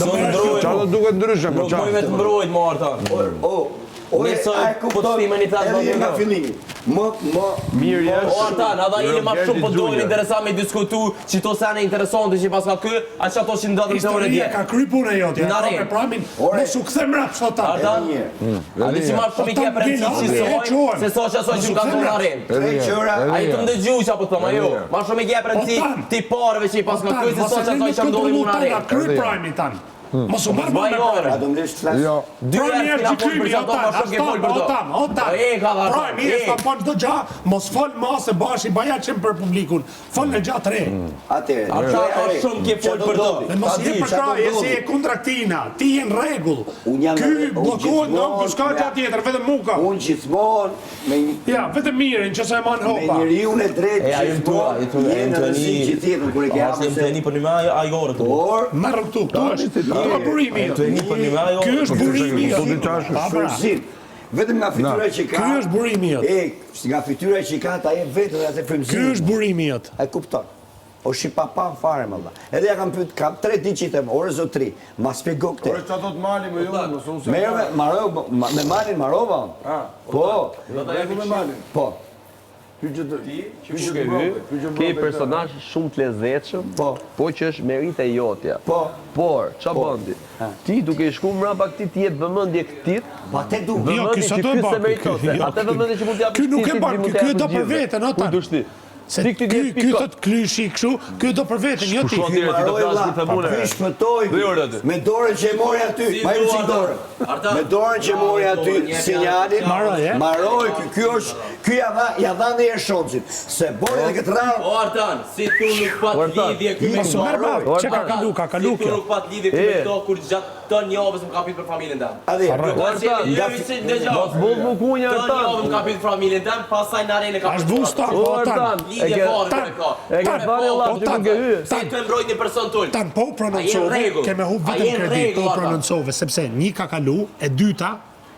Çfarë duket ndryshe, po çfarë? Nuk vetëm mbrojt më Artan. Nesoj po të shpima një tatë edhe nga fillimi. Mirë jesh. O Artan, ata jeni ma shumë po dojnë interesat me diskutu që to sene interesante që pas ka kë, a që ato që ndodhën të ore dje. Historia ka kry punë e jote, ka me pramin, mos u kthem rap sot ta. Artan, a di që marrë shumë i ke premci që soj, se so që asoj që më ka tonë arenë. A i të ndëgju që apo të thoma jo, ma shumë i ke premci ti parve që i pas ka kë, se so që asoj që më ndodhën më arenë. Kry primi tanë. Mos u marrë me ora. Jo. Primi është gjykymi, primi është të ponë çdo gjë, mos fol më se bashi baja qenë për publikun. Fol në gjatë re. Atëherë. Ata ka shumë ke fol për do. Mos je për kraj, si e kundra këtina. Ti je në rregull. Ky bllokohet nuk s'ka gjë tjetër, vetëm muka. Unë gjithmonë me Ja, vetëm mirë, nëse e man hopa. me njeriu e drejtë. Jenë rrezik që tjetër kur e ke Ashtë hapur. më për një me ai orë këtu. Por Marr këtu, këtu është burimi. Ky është burimi. Frymëzim. Vetëm nga fytyra që ka. Ky është burimi jot. Nga fytyra që ka ta jep vetë atë frymëzim. Ky është burimi jot. E kupton. O shi papa fare më dha. Edhe ja kam pyet, kam 3 ditë që them, orë zotri, ma shpjego këtë. Ore çfarë do të mali me ju, mos unë se. Merë me Malin Marova. Po. Me Malin. Po. Ke personazh shumë të lezetshëm, po që është merita jotja. Por, ç'a bën ti? Ti duke i shkuar mbrapa këtij ti jep vëmendje këtij. Pa te du. Vëmendje që ky se meriton. Atë vëmendje që mund t'japësh ti. Ky nuk e bën, ky do për veten, ata. Ku dush ti? Se ky thot klyshi kështu, ky do për veten, jo ti. Ti do flasësh me themune. Ky shpëtoi me dorën që e mori aty. Ma ju çik dorën. Me dorën që e mori aty sinjalin. Maroi, ky ja dha ndër shoncit. Se bori edhe këtë radhë. O Artan, si tu nuk pat lidhje ky me Maroj. Çka ka kalu, ka kalu kjo. Si tu nuk pat lidhje ky me këto kur gjatë ton javës më ka pyet për familjen tim. Mos bull më kunja Ton javë më ka pyet për familjen tim, pastaj në arenë ka. As busta, Artan. E ke bani Allah që nuk e hy. Si të mbrojt një person tull. Tan po prononcove, keme hu vetëm kredi, po prononcove, sepse një ka kalu, e dyta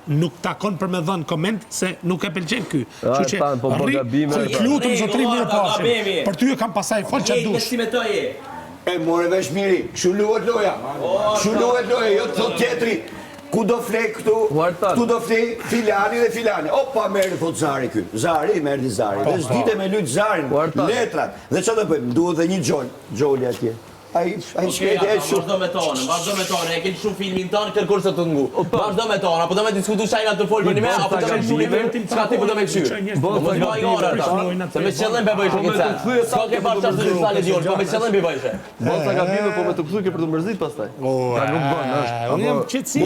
nuk takon për me dhënë koment se nuk e pëlqen ky. Kështu që lutem zotrin mirë pafshim. Për ty e kam pasaj fol ç'a dush. Si me to je? E more vesh miri. Kështu luhet loja. Kështu luhet loja, jo të thot tjetri. Ku do flek këtu? Këtu do flek filani dhe filani. Opa, merri thot Zari ky. Zari, merri Zari. Dhe s'dite me lut Zarin. Letrat. Dhe çfarë do bëjmë? Duhet edhe një Xholi atje. Ai shkretë e shumë. Vazhdo me tonë, e keni shumë filmin tonë, kërkur se të ngu. Vazhdo me tonë, apo do me diskutu shajna të folë për një me, apo do me shumë i vërtim, çka ti po do me këshyrë. Mos bëj ora ta. Se me qëllim be bëjsh këtë sa. S'ka ke bashkë ashtu në salë dion, po me qëllim be bëjsh. Bosa gabime po me të kthy ke për të mërzit pastaj. Ja nuk bën, është. Unë jam qetësi.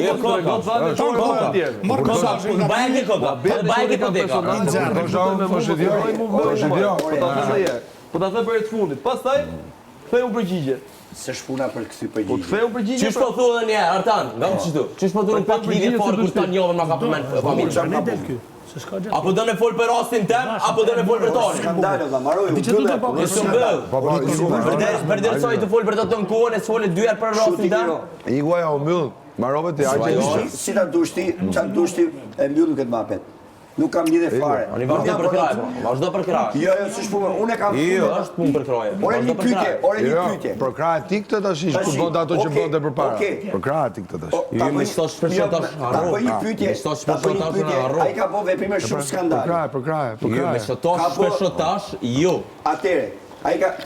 Marko sa, bëj një koka. Bëj një koka. Po ta the për të fundit. Pastaj theu përgjigje. Se shpuna për kësi Po përgjigje. të theu përgjigje. Çish po thua edhe një herë, Artan, nga më çitu. Çish po thua pak lidhje fort kur tan javën ma ka përmend familjen. Apo do ne fol për rastin tim, apo do ne fol për tonin. Skandalo da Maroj. Përdersoj të fol për të tonë kuën e s'folet 2 herë për rastin tim. Iguaja u mbyll. Marove ti aq. Si ta dushti, çan dushti e mbyllën këtë mapet. Nuk kam lidhje fare. Ani vazhdo për kraj. Vazhdo për kraj. Jo, s'është punë. Unë kam. Jo, është punë për kraj. Ore një pyetje. Për krahë ti këtë tash ku bën ato që bënte përpara. Për krahë ti këtë tash. Jo, më stosh shpesh tash. Po një pyetje. Ai ka bën veprime shumë skandale. Për krahë. Jo, më stosh shpesh tash. Jo. Atëre, ai ka